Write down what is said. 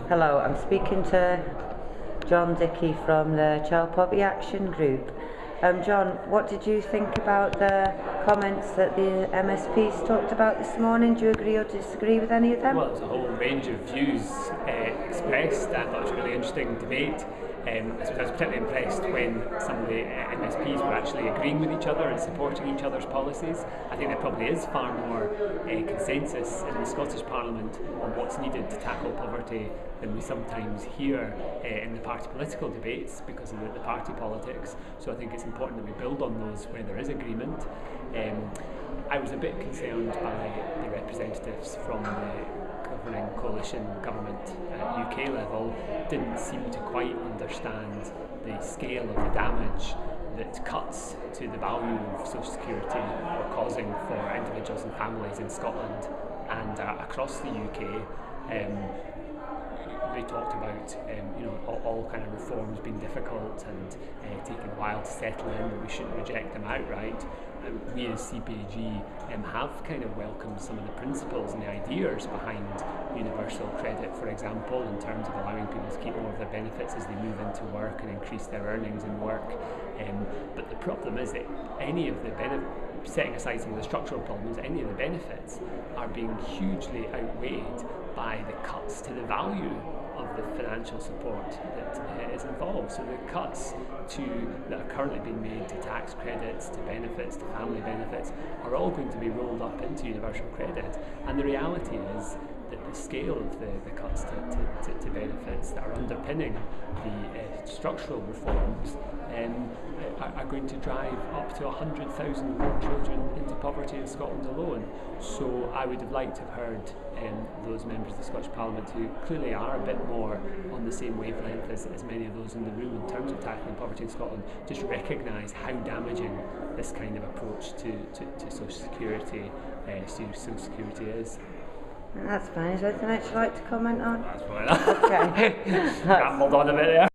Hello, I'm speaking to John Dickie from the Child Poverty Action Group. John, what did you think about the comments that the MSPs talked about this morning? Do you agree or disagree with any of them? Well, there's a whole range of views expressed. I thought it was a really interesting debate. I was particularly impressed when some of the MSPs were actually agreeing with each other and supporting each other's policies. I think there probably is far more consensus in the Scottish Parliament on what's needed to tackle poverty than we sometimes hear in the party political debates because of the party politics. So I think it's important that we build on those where there is agreement. I was a bit concerned by the representatives from the governing coalition government at UK level didn't seem to quite understand the scale of the damage that cuts to the value of social security are causing for individuals and families in Scotland and across the UK. They talked about all kind of reforms being difficult and taking a while to settle in, but we shouldn't reject them outright. We as CPAG have kind of welcomed some of the principles and the ideas behind universal credit, for example, in terms of allowing people to keep more of their benefits as they move into work and increase their earnings in work. But the problem is that any of the setting aside some of the structural problems, any of the benefits are being hugely outweighed by the cuts to the value of the financial support that is involved. So the cuts that are currently being made to tax credits, to benefits, to family benefits, are all going to be rolled up into universal credit. And the reality is that the scale of the cuts to benefits that are underpinning the structural reforms are going to drive up to 100,000 more children into poverty in Scotland alone. So I would have liked to have heard those members of the Scottish Parliament who clearly are a bit more on the same wavelength as many of those in the room in terms of tackling poverty in Scotland, just recognise how damaging this kind of approach to social security is. That's fine. Is there anything else you'd like to comment on? That's fine. Okay. Rambled on a bit there.